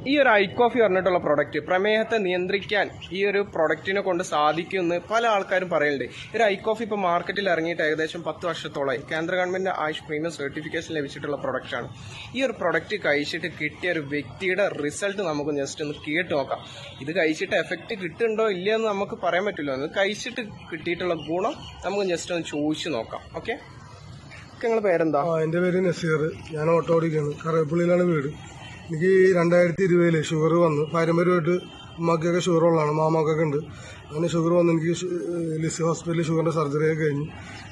ഈ ഒരു I coffee പറഞ്ഞിട്ടുള്ള പ്രൊഡക്റ്റ് പ്രമേഹത്തെ നിയന്ത്രിക്കാൻ ഈ ഒരു പ്രൊഡക്റ്റിനെ കൊണ്ട് സാധിക്കുമെന്ന് പല ആൾക്കാരും പറയുന്നുണ്ട്. ഒരു ഐ കോഫി ഇപ്പോൾ മാർക്കറ്റിൽ ഇറങ്ങിയിട്ട് ഏകദേശം 10 വർഷത്തോളമായി. കേന്ദ്ര ഗവൺമെന്റ് ആയുഷ് പ്രീമിയം സർട്ടിഫിക്കേഷൻ ലഭിച്ചിട്ടുള്ള പ്രൊഡക്റ്റാണ്. ഈ ഒരു പ്രൊഡക്റ്റ് കഴിച്ചിട്ട് കിട്ടിയ ഒരു വ്യക്തിയുടെ റിസൾട്ട് നമുക്ക് ജസ്റ്റ് ഒന്ന് കേട്ട് നോക്കാം. ഇത് കഴിച്ചിട്ട് എഫക്റ്റ് കിട്ടുന്നുണ്ടോ ഇല്ലയെന്ന് നമുക്ക് പറയാൻ പറ്റില്ല. ഇത് കഴിച്ചിട്ട് കിട്ടിയിട്ടുള്ള ഗുണം നമുക്ക് ജസ്റ്റ് ഒന്ന് ചോദിച്ചു നോക്കാം. ഓക്കെ, നിങ്ങളുടെ പേരെന്താ? എൻ്റെ പേര് നസീർ. ഞാൻ ഓട്ടോ ഓടിക്കുകയാണ്. കറേപ്പള്ളിയിലാണ് വീട്. എനിക്ക് 2020 ഷുഗർ വന്നു. പാരമ്പര്യമായിട്ട് ഉമ്മാക്കൊക്കെ ഷുഗർ ഉള്ളതാണ്, മാമാക്കൊക്കെ ഉണ്ട്. അങ്ങനെ ഷുഗർ വന്ന് എനിക്ക് ലിസി ഹോസ്പിറ്റലിൽ ഷുഗറിന്റെ സർജറി ഒക്കെ കഴിഞ്ഞു.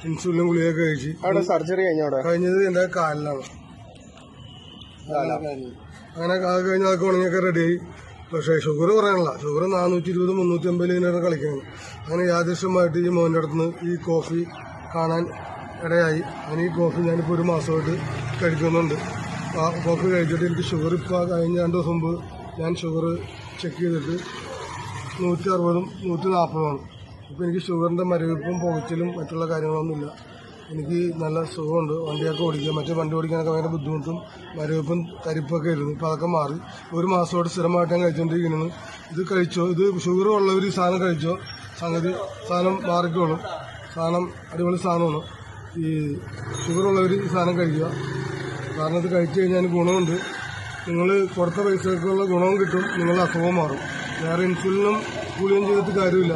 ഇൻസുലിനും ഗുളികയൊക്കെ കഴിച്ച്. അവിടെ സർജറി കഴിഞ്ഞത് എൻ്റെ കാലിലാണ്. അങ്ങനെ അത് കഴിഞ്ഞ് അതൊക്കെ ഉണങ്ങിയൊക്കെ റെഡിയായി. പക്ഷേ ഷുഗർ പറയാനില്ല. ഷുഗർ 420 350 കളിക്കുന്നത്. അങ്ങനെ യാദൃശ്യമായിട്ട് ഈ മോൻ്റെ അടുത്ത് ഈ കോഫി കാണാൻ ഇടയായി. അങ്ങനെ ഈ കോഫി ഞാനിപ്പോൾ ഒരു മാസമായിട്ട് കഴിക്കുന്നുണ്ട്. കോഫി കഴിച്ചിട്ട് എനിക്ക് ഷുഗർ ഇപ്പോൾ കഴിഞ്ഞ 2 ദിവസം മുമ്പ് ഞാൻ ഷുഗർ ചെക്ക് ചെയ്തിട്ട് 160 140 ഇപ്പോൾ എനിക്ക് ഷുഗറിൻ്റെ മരവിപ്പും പുകച്ചിലും മറ്റുള്ള കാര്യങ്ങളൊന്നുമില്ല. എനിക്ക് നല്ല സുഖമുണ്ട്. വണ്ടിയൊക്കെ ഓടിക്കുക. മറ്റേ വണ്ടി ഓടിക്കാനൊക്കെ ഭയങ്കര ബുദ്ധിമുട്ടും മരവിപ്പും തരിപ്പൊക്കെ ആയിരുന്നു. ഇപ്പോൾ അതൊക്കെ മാറി. ഒരു മാസമായിട്ട് സ്ഥിരമായിട്ട് ഞാൻ കഴിച്ചുകൊണ്ടിരിക്കുന്നത്. ഇത് കഴിച്ചോ, ഇത് ഷുഗർ ഉള്ളവർ ഈ സാധനം കഴിച്ചോ, സംഗതി സാധനം മാറിക്കോളും. സാധനം അടിപൊളി സാധനമാണ്. ഈ ഷുഗർ ഉള്ളവർ ഈ സാധനം കഴിക്കുക. കാരണം ഇത് കഴിച്ചു കഴിഞ്ഞാൽ ഗുണമുണ്ട്. നിങ്ങൾ കൊടുത്ത പൈസക്കുള്ള ഗുണവും കിട്ടും, നിങ്ങളുടെ അസുഖവും മാറും. വേറെ ഇൻസുലിനും ഗുളിയും ചെയ്തിട്ട് കാര്യമില്ല.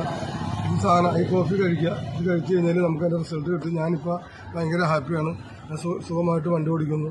ഈ സാധനം ഈ കോഫി കഴിക്കുക. ഇത് കഴിച്ചു കഴിഞ്ഞാൽ നമുക്ക് അതിൻ്റെ റിസൾട്ട് കിട്ടും. ഞാനിപ്പോൾ ഭയങ്കര ഹാപ്പിയാണ്. സുഖമായിട്ട് വണ്ടി ഓടിക്കുന്നു.